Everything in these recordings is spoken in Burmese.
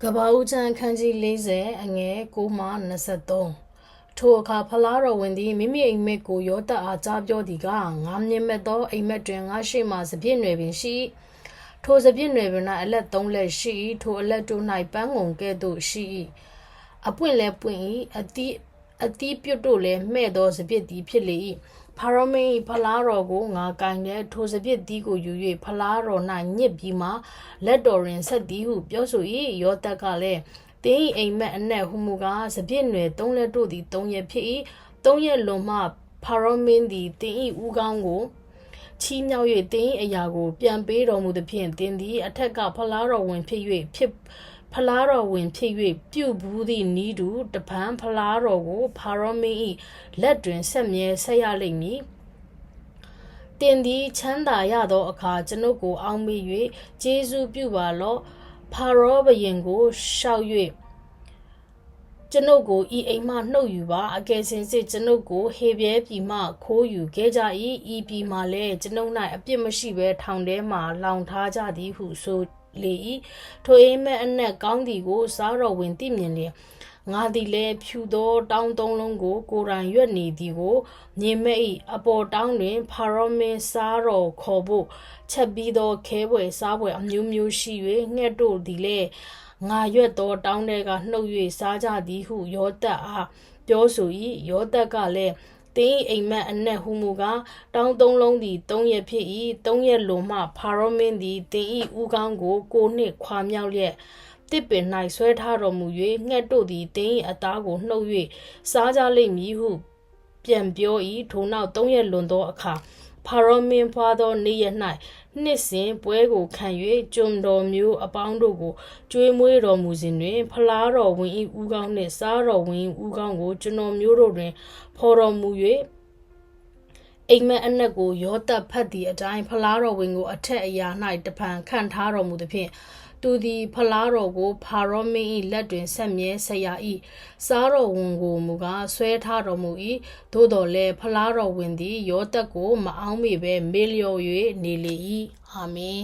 ကဘာဦးချန်ခန်းကြီး40အငယ်9မှ23ထိုအခါဖလားတော်ဝင်သည်မိမိအိမ်မက်ကိုရောတက်အားကြားပြောသည်ကငါမြင်မဲ့သောအိမ်မက်တွင်ငါရှိမှစပြည့်နွယ်ပင်ရှိထိုစပြည့်နွယ်ပင်၌အလက်3လက်ရှိထိုအလက်တို့၌ပန်းငုံကဲ့သို့ရှိအပွင့်လဲပွင့်၏အသီးပြုတ်တို့လည်းမှဲ့သောစပြည့်သည်ဖြစ်လေ၏ဖာရောမင်းဖလားတော်ကိုငါကင်တဲ့ထိုစပြည့်သည်ကိုယူ၍ဖလားတော်၌ညစ်ပြီးမှလက်တော်တွင်ဆက်သည်ဟုပြောဆို၏ယောသက်ကလည်းတင်းအိမ်မက်အနက်ဟုမူကားစပြည့်နွယ်3လက်တို့သည်3ရက်ဖြစ်၏3ရက်လွန်မှဖာရောမင်းသည်တင်း၏ဦးခေါင်းကိုချီးမြှောက်၍တင်းအရာကိုပြန်ပေးတော်မူသည်ဖြင့်တင်းသည်အထက်ကဖလားတော်ဝင်ဖြစ်၍ဖလားတော်ဝင်ဖြစ်၍ပြုဘူးသည့်နီးတူတပန်းဖလားတော်ကိုဖာရောမင်း၏လက်တွင်ဆက်မြဲဆက်ရလိမ့်မည်တင်သည်ချမ်းသာရသောအခါကျွန်ုပ်ကိုအောက်မေ့၍ကျေးဇူးပြုပါလော့ဖာရောဘုရင်ကိုရှောက်၍ကျွန်ုပ်ကိုဤအိမ်မှနှုတ်ယူပါအကယ်စင်စစ်ကျွန်ုပ်ကိုဟေဘဲပြည်မှခိုးယူခဲ့ကြ၏ဤပြည်မှလည်းကျွန်ုပ်၌အပြစ်မရှိဘဲထောင်ထဲမှလောင်ထားကြသည်ဟုဆိုလေ၏ထိုအိမ်မက်အနက်ကောင်းသည်ကိုစားတော်ဝင်သိမြင်လျက်ငါသည်လည်းဖြူသောတောင်း3လုံးကိုကိုယ်တိုင်ရွက်နေသည်ကိုမြင်မဲ့၏အပေါ်တောင်းတွင်ဖာရောမင်းစားတော်ခေါ်ဖို့ချက်ပြီးသောခဲပွဲစားပွဲအမျိုးမျိုးရှိ၍ငှက်တို့သည်လည်းငါရွက်သောတောင်းထဲကနှုတ်၍စားကြသည်ဟုယောသက်အားပြောဆို၏ယောသက်ကလည်းတင်းအိမ်မက်အနက်ဟုမူကားတောင်း3လုံးသည်3ရက်ဖြစ်၏3ရက်လွန်မှဖာရောမင်းသည်တင်း၏ဦးခေါင်းကိုကိုနှင့်ခွာမြောက်လျက်တစ်ပင်၌ဆွဲထားတော်မူ၍ငှက်တို့သည်တင်း၏အသားကိုနှုတ်၍စားကြလိမ့်မည်ဟုပြန်ပြော၏ထိုနောက်3ရက်လွန်သောအခါဖာရောမင်းဖွာသောနေ့ရက်၌နှစ်စဉ်ပွဲကိုခံ၍ကျွန်တော်မျိုးအပေါင်းတို့ကိုကျွေးမွေးတော်မူစဉ်တွင်ဖလားတော်ဝင်၏ဦးခေါင်းနှင့်စားတော်ဝင်၏ဦးခေါင်းကိုကျွန်တော်မျိုးတို့တွင်ဖော်တော်မူ၍အိမ်မက်အနက်ကိုယောသက်ဖတ်သည့်အတိုင်းဖလားတော်ဝင်ကိုအထက်အရာ၌တပံခန့်ထားတော်မူသည်ဖြင့်သူသည်ဖလားတော်ကိုဖာရောမင်း၏လက်တွင်ဆက်မြဲဆက်ရ၏စားတော်ဝင်ကိုမူကားဆွဲထားတော်မူ၏သို့တော်လည်းဖလားတော်ဝင်သည်ယောသက်ကိုမအောင်းမေဘဲမေလျော်၍နေလေ၏အာမင်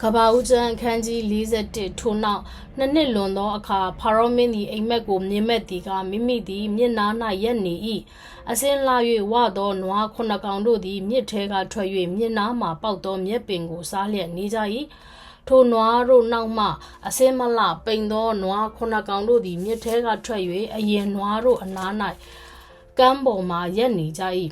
ကဘာဦးကျမ်းအခန်းကြီး41ထိုနောက်နှစ်လွန်သောအခါဖာရောမင်းသည်အိမ်မက်ကိုမြင်မဲ့သည်ကမိမိသည်မျက်နှာ၌ရက်နေ၏အစင်းလာ၍ဝသောနွား9ကောင်တို့သည်မြစ်ထဲကထွက်၍မျက်နှာမှပေါက်သောမြက်ပင်ကိုစားလျက်နေကြ၏ထိုနွားတို့နောက်မှအစင်းမလပိန်သောနွား9ကောင်တို့သည်မြစ်ထဲကထွက်၍အရင်နွားတို့အနား၌ကမ်းပေါ်မှရက်နေကြ၏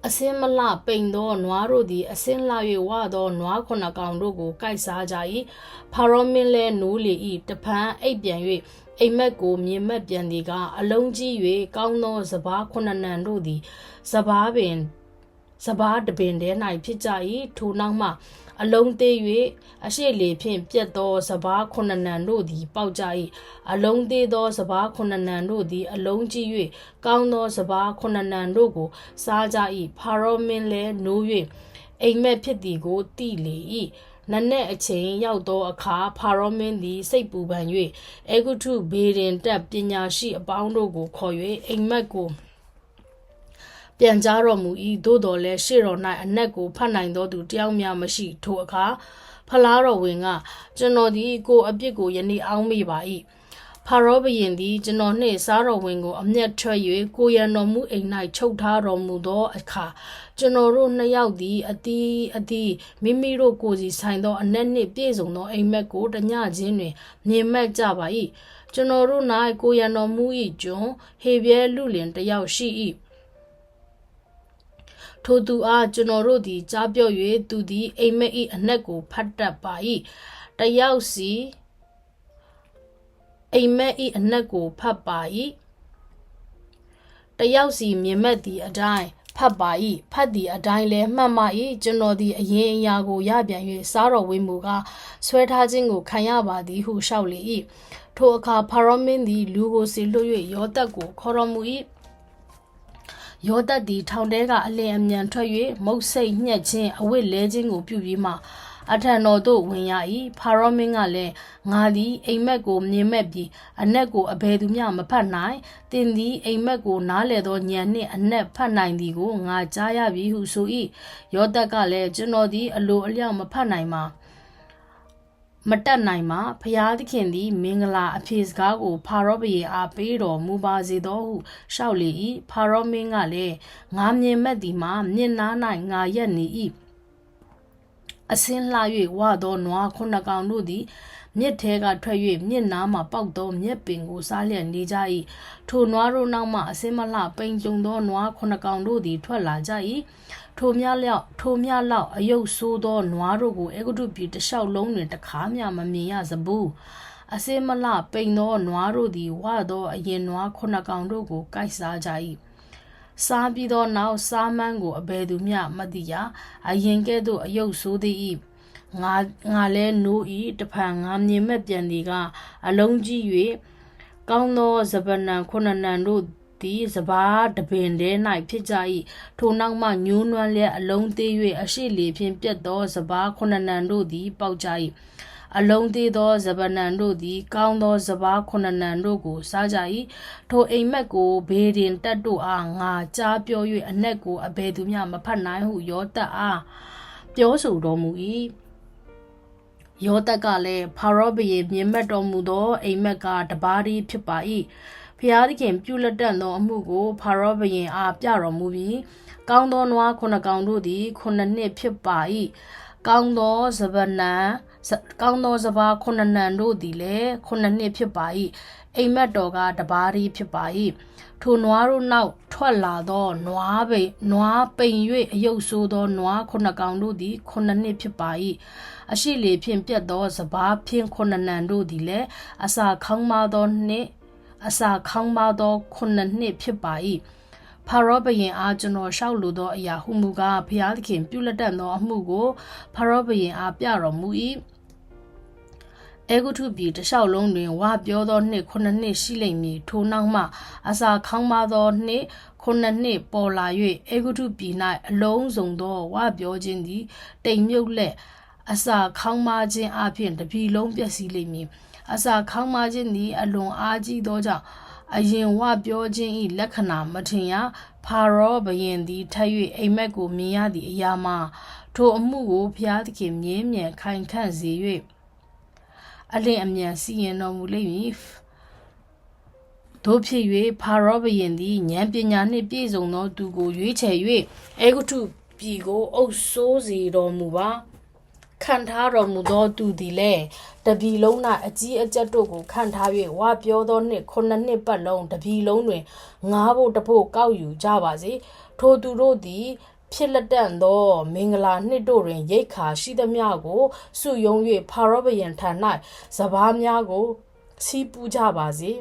အစင်းမလပိန်သောနွားတို့သည်အစင်းလာ၍ဝသောနွား9ကောင်တို့ကိုကိုက်စားကြ၏ဖာရောမင်းလည်းနိုးလေ၏တပန်းအိပ်ပြန်၍အိမ်မက်ကိုမြင်မက်ပြန်သည်ကအလုံးကြီး၍ကောင်းသောစပါး9နံတို့သည်စပါးတပင်ထဲ၌ဖြစ်ကြ၏ထိုနောက်မှအလုံးသေး၍အရှိလေဖြင့်ပြက်သောစပါး9နံတို့သည်ပေါက်ကြ၏အလုံးသေးသောစပါး9နံတို့သည်အလုံးကြီး၍ကောင်းသောစပါး9နံတို့ကိုစားကြ၏ဖာရောမင်းလည်းနိုး၍အိမ်မက်ဖြစ်သည်ကိုသိလေ၏နက်နက်အချိန်ရောက်သောအခါဖာရောမင်းသည်စိတ်ပူပန်၍အေဂုတုဘေဒင်တပ်ပညာရှိအပေါင်းတို့ကိုခေါ်၍အိမ်မက်ကိုပြန်ကြားတော်မူ၏သို့တော်လည်းရှေ့တော်၌အနက်ကိုဖတ်နိုင်သောသူတယောက်မျှမရှိထိုအခါဖလားတော်ဝင်ကကျွန်တော်သည်ကိုအပြစ်ကိုယနေ့အောက်မေ့ပါ၏ဖာရောဘုရင်သည်ကျွန်တော်နှင့်စားတော်ဝင်ကိုအမျက်ထွက်၍ကိုရန်တော်မူအိမ်၌ချုပ်ထားတော်မူသောအခါကျွန်တော်တို့နှစ်ယောက်သည်အသီးမိမိတို့ကိုယ်စီဆိုင်သောအနက်နှင့်ပြည့်စုံသောအိမ်မက်ကိုတညချင်းတွင်မြင်မက်ကြပါ၏ကျွန်တော်တို့၌ကိုရန်တော်မူ၏ကျွန်ဟေဘဲလူလင်တယောက်ရှိ၏ထိုသူအားကျွန်တော်တို့သည်ကြားပြော့၍သူသည်အိမ်မက်၏အနက်ကိုဖတ်တတ်ပါ၏တယောက်စီအိမ်မက်၏အနက်ကိုဖတ်ပါ၏တယောက်စီမြင်မက်သည့်အတိုင်းဖတ်ပါ၏ဖတ်သည့်အတိုင်းလည်းမှတ်မှ၏ကျွန်တော်သည်အရင်အရာကိုရပြန်၍စားတော်ဝင်းမူကားဆွဲထားခြင်းကိုခံရပါသည်ဟုလျှောက်လေ၏ထိုအခါဖာရောမင်းသည်လူကိုစေလွှတ်၍ယောသက်ကိုခေါ်တော်မူ၏ယောသက်သည်ထောင်ထဲကအလင်းအမြန်ထွက်၍မုတ်ဆိတ်ညှက်ခြင်းအဝတ်လဲခြင်းကိုပြုပြီးမှအထံတော်သို့ဝင်ရ၏ဖာရောမင်းကလည်းငါသည်အိမ်မက်ကိုမြင်မဲ့ပြီးအနက်ကိုအဘယ်သူမျှမဖတ်နိုင်တင်သည်အိမ်မက်ကိုနားလေသောဉာဏ်နှင့်အနက်ဖတ်နိုင်သည်ကိုငါကြားရပြီဟုဆို၏ယောသက်ကလည်းကျွန်တော်သည်အလိုအလျောက်မဖတ်နိုင်ပါ မတက်နိုင်မှာဖျားသခင်သည်မင်္ဂလာအဖြေစကားကိုဖာရောဘုရင်အားပေးတော်မူပါစေသောဟုလျှောက်လေ၏ဖာရောမင်းကလည်းငါမြင်မဲ့သည်မှာမျက်နှာ၌ငါရက်နေ၏အစင်းလှ၍ဝသောနွားခုနှစ်ကောင်တို့သည်မြစ်ထဲကထွက်၍မြစ်နားမှပေါက်သောမြက်ပင်ကိုစားလျက်နေကြ၏ထိုနွားတို့နောက်မှအစင်းမလှပိန်ကြုံသောနွားခုနှစ်ကောင်တို့သည်ထွက်လာကြ၏ထိုမြလောက်အယုတ်ဆိုးသောနွားတို့ကိုအေဂုတုပြည်တစ်လျှောက်လုံးတွင်တခါမျှမမြင်ရစဘူးအစင်းမလှပိန်သောနွားတို့သည်ဝသောအရင်နွားခုနှစ်ကောင်တို့ကိုကိုက်စားကြ၏စားပြီးသောနောက်စားမန်းကိုအဘယ်သူမျှမသိရအရင်ကဲ့သို့အယုတ်ဆိုးသည်၏ငါလဲနိုး၏တဖန်ငါမြင်မဲ့ပြန်ဒီကအလုံးကြီး၍ကောင်းသောစပနံခုနှစ်နံတို့သည်စပါးတပင်ထဲ၌ဖြစ်ကြ၏ထိုနောက်မှညှိုးနွမ်းလျက်အလုံးသေး၍အရှိလေဖြင့်ပြတ်သောစပါးခုနှစ်နံတို့သည်ပေါက်ကြ၏အလုံးသေးသောစပနံတို့သည်ကောင်းသောစပါးခုနှစ်နံတို့ကိုစားကြ၏ထိုအိမ်မက်ကိုဘေးတင်တက်တို့အားငါကြားပြော၍အနက်ကိုအဘယ်သူမျှမဖတ်နိုင်ဟုယောသပ်အားပြောဆိုတော်မူ၏ယောသပ်ကလည်းဖာရောဘုရင်မြင်မဲ့တော်မူသောအိမ်မက်ကတပါးတည်းဖြစ်ပါ၏ဖျားသခင်ပြုလက်တတ်သောအမှုကိုဖာရောဘုရင်အားပြတော်မူပြီးကောင်းသောနွားခုနှစ်ကောင်တို့သည်ခုနှစ်နှစ်ဖြစ်ပါ၏ကောင်းသောစပါးခုနှစ်နံတို့သည်လည်းခုနှစ်နှစ်ဖြစ်ပါ၏အိမ်မက်တော်ကတပါးတည်းဖြစ်ပါ၏ထိုနွားတို့နောက်ထွက်လာသောနွားပိန်၍အယုတ်ဆိုးသောနွားခုနှစ်ကောင်တို့သည်ခုနှစ်နှစ်ဖြစ်ပါ၏အရှိလေဖြင့်ပြတ်သောစပါးဖြင့်ခုနှစ်နံတို့သည်လည်းအစာခေါင်းမသောခုနှစ်နှစ်ဖြစ်ပါ၏ဖာရောဘုရင်အားကျွန်တော်လျှောက်လိုသောအရာဟုမူကားဘုရားသခင်ပြုလက်တတ်သောအမှုကိုဖာရောဘုရင်အားပြတော်မူ၏အေဂုတုပြည်တစ်လျှောက်လုံးတွင်ဝါပြောသောနှစ်ခုနှစ်နှစ်ရှိလိမ့်မည်ထိုနောက်မှအစာခေါင်းမသောနှစ်ခုနှစ်နှစ်ပေါ်လာ၍အေဂုတုပြည်၌အလုံးစုံသောဝါပြောခြင်းသည်တိမ်မြုပ်လက်အစာခေါင်းမခြင်းအပြင်တပြည်လုံးပျက်စီးလိမ့်မည်အစာခေါင်းမခြင်းသည်အလွန်အားကြီးသောကြောင့်အရင်ဝပြောခြင်း၏လက္ခဏာမထင်ရဖာရောဘုရင်သည်ထပ်၍အိမ်မက်ကိုမြင်ရသည့်အရာမှာထိုအမှုကိုဘုရားသခင်မြဲမြံခိုင်ခန့်စေ၍အလင်းအမြန်စီရင်တော်မူလိမ့်မည်တို့ဖြစ်၍ဖာရောဘုရင်သည်ဉာဏ်ပညာနှင့်ပြည့်စုံသောသူကိုရွေးချယ်၍အေဂုတုပြည်ကိုအုပ်စိုးစေတော်မူပါခံထားတော်မူသောသူသည်လည်းတပြည်လုံး၌အကြီးအကျယ်တို့ကိုခံထား၍ဝါပြောသောနှစ်ခုနှစ်နှစ်ပတ်လုံးတပြည်လုံးတွင်ငါးဖို့တဖို့ကောက်ယူကြပါစေထိုသူတို့သည်ဖြစ်လက်တန့်သောမင်္ဂလာနှစ်တို့တွင်ရိတ်ခါရှိသမျှကိုစုယုံ၍ဖာရောဘုရင်ထံ၌စပါးများကိုစီးပူးကြပါစေ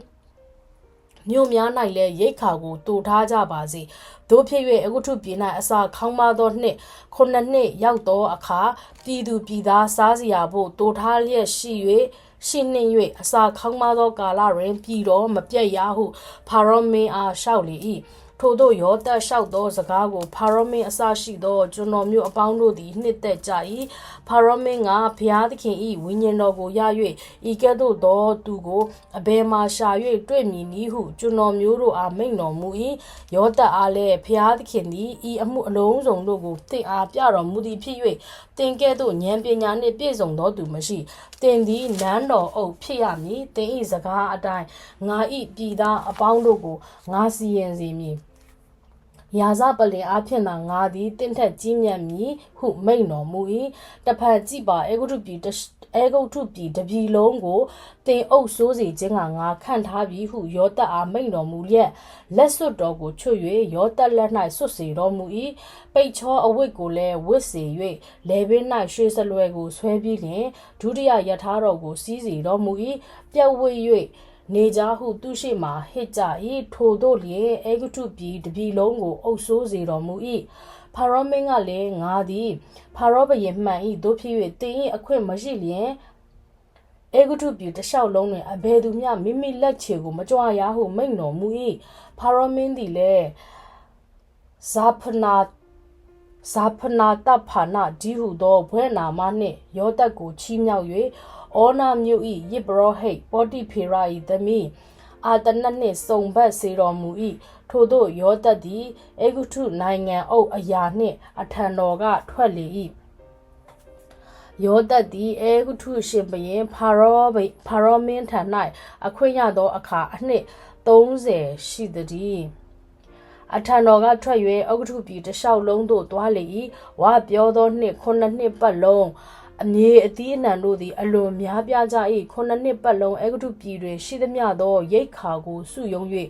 မြို့များ၌လည်းရိတ်ခါကိုတူထားကြပါစေတို့ဖြစ်၍အဂုထုပြည်၌အစာခေါင်းမသောနှစ်ခုနှစ်နှစ်ရောက်သောအခါပြည်သူပြည်သားစားစရာဖို့တူထားလျက်ရှိနှင့်၍အစာခေါင်းမသောကာလတွင်ပြည်တော်မပြတ်ရဟုဖာရောမင်းအားလျှောက်လေ၏ထို့သောယောသပ်လျှောက်သောစကားကိုဖာရောမင်းအစရှိသောကျွန်တော်မျိုးအပေါင်းတို့သည်နှစ်သက်ကြ၏ဖာရောမင်းကဘုရားသခင်၏ဝိညာဉ်တော်ကိုရ၍ဤကဲ့သို့သောသူကိုအဘယ်မှရှာ၍တွေ့မည်နည်းဟုကျွန်တော်မျိုးတို့အားမိန့်တော်မူ၏ယောသပ်အားလည်းဘုရားသခင်သည်ဤအမှုအလုံးစုံတို့ကိုသင်အားပြတော်မူသည်ဖြစ်၍သင်ကဲ့သို့ဉာဏ်ပညာနှင့်ပြည့်စုံသောသူမရှိသင်သည်နန်းတော်အုပ်ဖြစ်ရမည်သင်၏စကားအတိုင်းငါ၏ပြည်သားအပေါင်းတို့ကိုငါစီရင်စေမည်ရာဇပလင်အားဖြင့်သာငါသည်တင့်ထက်ကြီးမြတ်မည်ဟုမိန့်တော်မူ၏တဖန်ကြည့်ပါအေဂုတုပြည်တပြည်လုံးကိုတင်အုပ်စိုးစေခြင်းကငါခန့်ထားပြီဟုယောသပ်အားမိန့်တော်မူလျက်လက်စွပ်တော်ကိုချွတ်၍ယောသပ်လက်၌ဆွတ်စေတော်မူ၏ပိတ်ချောအဝတ်ကိုလည်းဝတ်စေ၍လယ်ပင်၌ရွှေစလွယ်ကိုဆွဲပြီးလျှင်ဒုတိယယထာတော်ကိုစီးစေတော်မူ၏ပြတ်ဝတ်၍နေကြဟုသူရှိမှဟစ်ကြ၏ထိုတို့လျင်အေဂုတုပြည်တပြည်လုံးကိုအုပ်စိုးစေတော်မူ၏ဖာရောမင်းကလည်းငါသည်ဖာရောဘုရင်မှန်၏တို့ဖြစ်၍တင်၏အခွင့်မရှိလျင်အေဂုတုပြည်တစ်လျှောက်လုံးတွင်အဘယ်သူမျှမိမိလက်ခြေကိုမကြွားရဟုမိန့်တော်မူ၏ဖာရောမင်းသည်လည်းဇာဖနာတဖာနာဒီဟုသောဘွဲ့နာမနှင့်ယောသပ်ကိုချီးမြှောက်၍ဩနာမြို့၏ယစ်ဘရောဟိတ်ပေါတိဖေရာ၏သမီးအာတနတ်နှင့်စုံဘတ်စေတော်မူ၏ထို့သောယောသပ်သည်အေဂုတုနိုင်ငံအုပ်အရာနှင့်အထံတော်ကထွက်လေ၏ ယောသက်သည်အေဂုထုရှင်ဘရင်ဖာရောမင်းထံ၌အခွင့်ရသောအခါအနှစ်30ရှိသည်အထံတော်ကထွက်၍ဥက္ကဋ္ဌပြည်တစ်လျှောက်လုံးသို့သွားလေ၏ဝါပြောသောနှစ်9နှစ်ပတ်လုံးအမြေအသီးအနှံတို့သည်အလွန်များပြားကြ၏9နှစ်ပတ်လုံးအေဂုထုပြည်တွင်ရှိသမျှသောရိတ်ခါကိုစုယုံ၍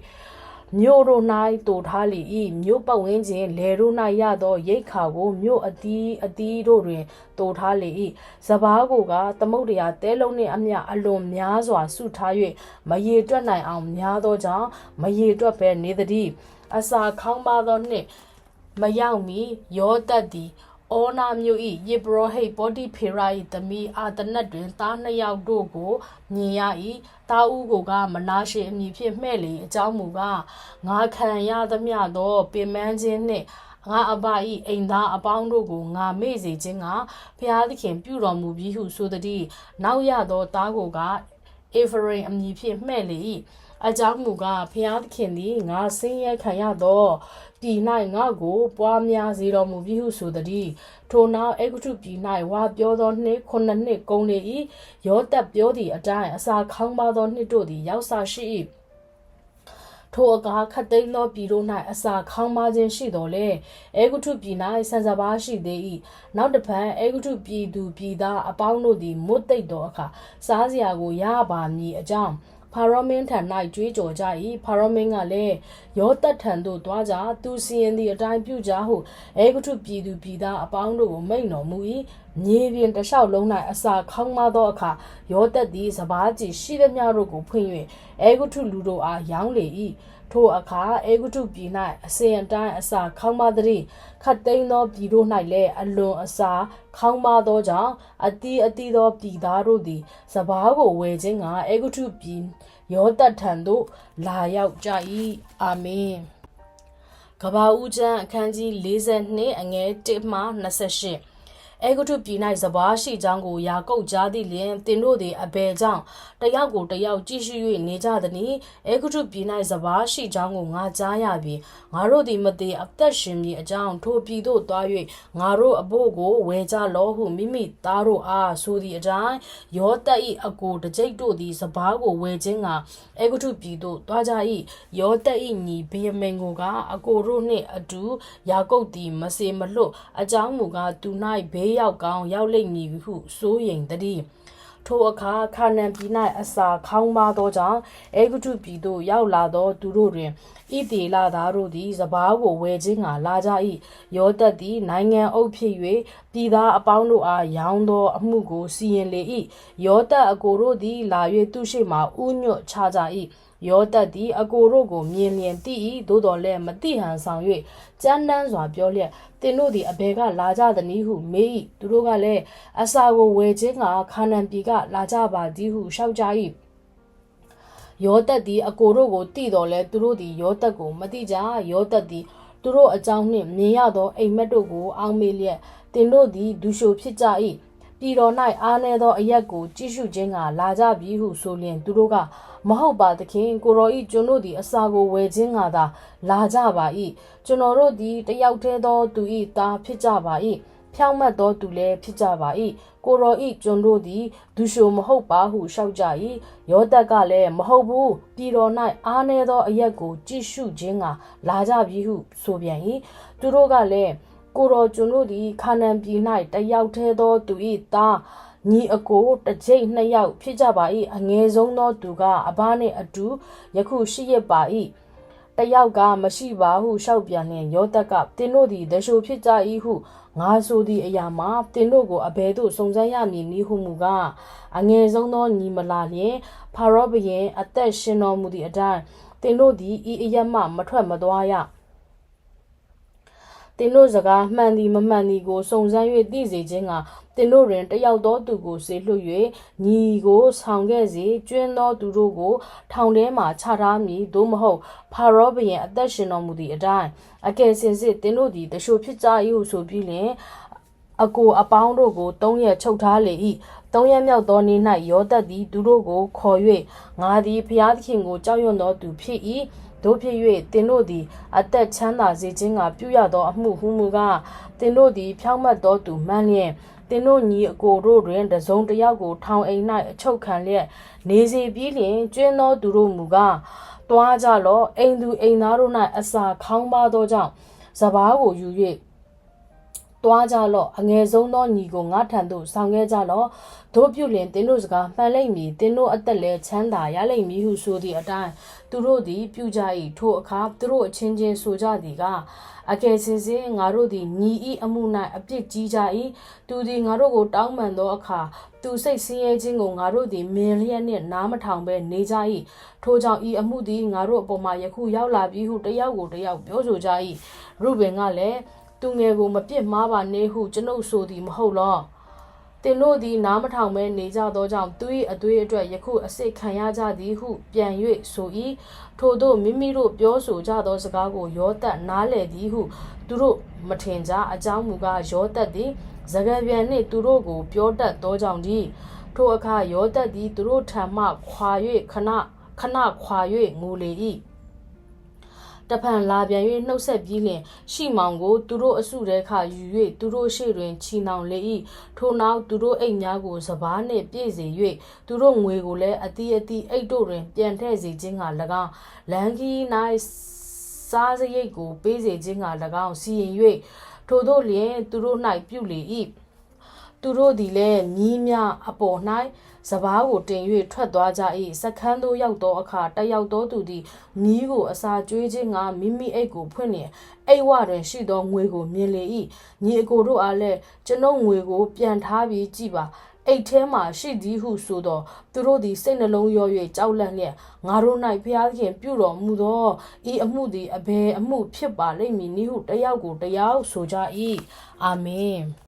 မြို့တို့၌တိုထားလေ၏မြို့ပတ်ဝန်းကျင်လယ်တို့၌ရသောရိတ်ခါကိုမြို့အသီးတို့တွင်တိုထားလေ၏စဘာကိုကသမုတ်တရားတဲလုံးနှင့်အမျှအလွန်များစွာစုထား၍မရေတွက်နိုင်အောင်များသောကြောင့်မရေတွက်ဘဲနေသည်အစာခေါင်းပါသောနှင့်မရောက်မီယောသက်သည်ဩနာမြို့၏ယေဘရဟိတ်ပေါတိဖေရာ၏သမီးအာတနတ်တွင်သားနှစ်ယောက်တို့ကိုမြင်ရ၏သားဦးကိုကမနာရှေအမည်ဖြင့်မှဲ့လေအကြောင်းမူကားငါခံရသမျှသောပင်ပန်းခြင်းနှင့်ငါအဘ၏အိမ်သားအပေါင်းတို့ကိုငါမေ့စေခြင်းကဖျားသခင်ပြုတော်မူပြီးဟုဆိုသည်နောက်ရသောသားကိုကအေဖရိမ်အမည်ဖြင့်မှဲ့လေ၏အကြောင်းမူကားဖျားသခင်သည်ငါဆင်းရဲခံရသောပြည်၌ငါကိုပွားများစေတော်မူပြီးဟုဆိုသည်ထိုနောက်အေဂုတုပြည်၌ဝါပြောသောနှစ်9နှစ်ကုန်လေ၏ယောသက်ပြောသည့်အတိုင်းအစာခေါင်းပါသောနှစ်တို့သည်ရောက်စာရှိ၏ထိုအခါခတ်သိမ်းသောပြည်တို့၌အစာခေါင်းပါခြင်းရှိတော်လေအေဂုတုပြည်၌ဆန်စပါးရှိသေး၏နောက်တစ်ဖန်အေဂုတုပြည်သူပြည်သားအပေါင်းတို့သည်မွတ်သိပ်သောအခါစားစရာကိုရပါမည်အကြောင်းဖာရောမင်းထံ၌ကြွေးကြော်ကြ၏ဖာရောမင်းကလည်းယောသက်ထံသို့သွားကြသူစီရင်သည့်အတိုင်းပြုကြဟုအေဂုတုပြည်သူပြည်သားအပေါင်းတို့ကိုမိန့်တော်မူ၏မြေပြင်တစ်လျှောက်လုံး၌အစာခေါင်းမသောအခါယောသက်သည်စပါးကြည်ရှိသမျှတို့ကိုဖွင့်၍အေဂုတုလူတို့အားရောင်းလေ၏ထိုအခါအေဂုတုပြည်၌အစဉ်အတိုင်းအစာခေါင်းမသည်ခတ်သိမ်းသောပြည်တို့၌လည်းအလွန်အစာခေါင်းမသောကြောင့်အတီးသောပြည်သားတို့သည်စပါးကိုဝယ်ခြင်းကအေဂုတုပြည်ယောသက်ထံသို့လာရောက်ကြ၏အာမင်ကဘာဦးကျမ်းအခန်းကြီး42အငယ်1မှ28အေဂုတုပြည်၌စပါးရှိကြောင်းကိုယာကုပ်ကြားသည်လျင်သင်တို့သည်အဘယ်ကြောင့်တယောက်ကိုတယောက်ကြည့်ရှု၍နေကြသည်။အေဂုတုပြည်၌စပါးရှိကြောင်းကိုငါကြားရပြီ။ငါတို့သည်မသေးအသက်ရှင်မည်အကြောင်းထိုပြည်သို့သွား၍ငါတို့အဖို့ကိုဝယ်ကြလောဟုမိမိသားတို့အားဆိုသည့်အတိုင်းယောသက်၏အကိုတကျိတ်တို့သည်စပါးကိုဝယ်ခြင်းကအေဂုတုပြည်သို့သွားကြ၏။ယောသက်၏ညီဗေယမိန်ကိုကအကိုတို့နှင့်အတူယာကုပ်သည်မစေမလွတ်အကြောင်းမူကားသူ၌ဘေးရောက်ကောင်းရောက်လိမ့်မည်ဟုစိုးရိမ်သည်ထိုအခါခါနန်ပြည်၌အစာခေါင်းပါသောကြောင့်အေဂုတုပြည်သို့ရောက်လာသောသူတို့တွင်ဣသေလသားတို့သည်စပါးကိုဝယ်ခြင်းကလာကြ၏ယောသက်သည်နိုင်ငံအုပ်ဖြစ်၍ပြည်သားအပေါင်းတို့အားရောင်းသောအမှုကိုစီရင်လေ၏ယောသက်အကိုတို့သည်လာ၍သူရှိမှဥညွတ်ချကြ၏ယောသက်သည်အကိုတို့ကိုမြင်လျင်သိ၏သို့တော်လည်းမသိဟန်ဆောင်၍ကြမ်းတမ်းစွာပြောလျက်သင်တို့သည်အဘယ်ကလာကြသနည်းဟုမေး၏သူတို့ကလည်းအစာကိုဝယ်ခြင်းကခါနန်ပြည်ကလာကြပါသည်ဟုလျှောက်ကြ၏ယောသက်သည်အကိုတို့ကိုသိတော်လဲသူတို့သည်ယောသက်ကိုမသိကြယောသက်သည်သူတို့အကြောင်းနှင့်မြင်ရသောအိမ်မက်တို့ကိုအောက်မေ့လျက်သင်တို့သည်ဒုရှုဖြစ်ကြ၏ပြည်တော်၌အားနည်းသောအရက်ကိုကြည့်ရှုခြင်းကလာကြပြီဟုဆိုလျင်သူတို့ကမဟုတ်ပါသခင်ကိုရောဤကျွန်တို့သည်အစာကိုဝယ်ခြင်းကသာလာကြပါ၏ကျွန်တော်တို့သည်တယောက်တည်းသောသူ၏သားဖြစ်ကြပါ၏ဖြောင့်မတ်သောသူလည်းဖြစ်ကြပါ၏ကိုရောဤကျွန်တို့သည်ဒုရှုမဟုတ်ပါဟုလျှောက်ကြ၏ယောသက်ကလည်းမဟုတ်ဘူးပြည်တော်၌အားနည်းသောအရက်ကိုကြည့်ရှုခြင်းကလာကြပြီဟုဆိုပြန်၏သူတို့ကလည်းကိုရောကျွန်တို့သည်ခါနန်ပြည်၌တယောက်တည်းသောသူ၏သားညီအကိုတစ်ကြိမ်နှစ်ယောက်ဖြစ်ကြပါ၏အငယ်ဆုံးသောသူကအဘနှင့်အတူယခုရှိရပါ၏တယောက်ကမရှိပါဟုလျှောက်ပြန်လျင်ယောသက်ကသင်တို့သည်တရှုဖြစ်ကြ၏ဟုငါဆိုသည့်အရာမှာသင်တို့ကိုအဘယ်သို့စုံစမ်းရမည်နည်းဟုမူကားအငယ်ဆုံးသောညီမလာလျင်ဖာရောဘုရင်အသက်ရှင်တော်မူသည့်အတိုင်းသင်တို့သည်ဤအရမှမထွက်မသွားရသင်တို့စကားမှန်သည်မမှန်သည်ကိုစုံစမ်း၍သိစေခြင်းကသင်တို့တွင်တယောက်သောသူကိုစေလွှတ်၍ညီကိုဆောင်ခဲ့စေကျွင်းသောသူတို့ကိုထောင်ထဲမှချထားမည်သို့မဟုတ်ဖာရောဘုရင်အသက်ရှင်တော်မူသည့်အတိုင်းအကယ်စင်စစ်သင်တို့သည်တရှုဖြစ်ကြ၏ဟုဆိုပြီးလျှင်အကိုအပေါင်းတို့ကို3ရက်ချုပ်ထားလေ၏3ရက်မြောက်သောနေ့၌ယောသက်သည်သူတို့ကိုခေါ်၍ငါသည်ဘုရားသခင်ကိုကြောက်ရွံ့သောသူဖြစ်၏တို့ဖြစ်၍သင်တို့သည်အသက်ချမ်းသာစေခြင်းကပြုရသောအမှုဟုမူကားသင်တို့သည်ဖြောင့်မတ်သောသူမှန်လျင်ဖ တင်းတို့ညီအကိုတို့တွင်တစုံတစ်ယောက်ကိုထောင်အိမ်၌အချုပ်ခံလျက်နေစီပြီးလျင်ကျွင်းသောသူတို့မူကားတွားကြလောအိမ်သူအိမ်သားတို့၌အစာခေါင်းပါသောကြောင့်စပားကိုယူ၍တွားကြလော့အငယ်ဆုံးသောညီကိုငါထံသို့ဆောင်ခဲ့ကြလော့တို့ပြုလင်တင်းတို့စကားမှန်လိမ့်မည်တင်းတို့အသက်လည်းချမ်းသာရလိမ့်မည်ဟုဆိုသည့်အတိုင်းသူတို့သည်ပြုကြ၏ထိုအခါသူတို့အချင်းချင်းဆိုကြသည်ကအကယ်စင်စစ်ငါတို့သည်ညီ၏အမှု၌အပြစ်ကြီးကြ၏သူသည်ငါတို့ကိုတောင်းပန်သောအခါသူစိတ်ဆင်းရဲခြင်းကိုငါတို့သည်မင်လျက်နှင့်နားမထောင်ဘဲနေကြ၏ထိုကြောင့်ဤအမှုသည်ငါတို့အပေါ်မှာယခုရောက်လာပြီဟုတယောက်ကိုတယောက်ပြောဆိုကြ၏ရုဘင်ကလည်းသူငယ်ကိုမပြစ်မှားပါနှင့်ဟုကျွန်ုပ်ဆိုသည်မဟုတ်လောတင်တို့သည်နားမထောင်မဲနေကြသောကြောင့်သူ၏အသွေးအတွက်ယခုအစ်စ်ခံရကြသည်ဟုပြန်၍ဆို၏ထို့သောမိမိတို့ပြောဆိုကြသောစကားကိုယောသတ်နားလည်သည်ဟုသူတို့မထင်ကြအကြောင်းမူကားယောသတ်သည်စကားပြန်နှင့်သူတို့ကိုပြောတတ်သောကြောင့်ဒီထိုအခါယောသတ်သည်သူတို့ထံမှခွာ၍ခဏခွာ၍ငိုလေ၏တဖန်လာပြန်၍နှုတ်ဆက်ပြီးလျှင်ရှိမောင်ကိုသူတို့အစုထဲခါယူ၍သူတို့ရှေ့တွင်ချီနှောင်လေ၏ထိုနောက်သူတို့အိတ်များကိုစပားနှင့်ပြည့်စေ၍သူတို့ငွေကိုလည်းအတီးအိတ်တို့တွင်ပြန်ထည့်စေခြင်းက၎င်းလမ်းကြီး၌စားစရိတ်ကိုပေးစေခြင်းက၎င်းစီရင်၍ထိုတို့လျင်သူတို့၌ပြုလေ၏သူတို့သည်လည်းမြီးများအပေါ်၌စပားကိုတင်၍ထွက်သွားကြ၏စခန်းသို့ရောက်သောအခါတက်ရောက်သောသူသည်မြီးကိုအစာကျွေးခြင်းကမိမိအိတ်ကိုဖွင့်လျင်အိတ်ဝတွင်ရှိသောငွေကိုမြင်လေ၏ညီအကိုတို့အားလည်းကျွန်ုပ်ငွေကိုပြန်ထားပြီးကြည့်ပါအိတ်ထဲမှရှိသည်ဟုဆိုသောသူတို့သည်စိတ်နှလုံးရော၍ကြောက်လန့်လျက်ငါတို့၌ဖျားသခင်ပြုတော်မူသောဤအမှုသည်အဘယ်အမှုဖြစ်ပါလိမ့်မည်နည်းဟုတယောက်ကိုတယောက်ဆိုကြ၏အာမင်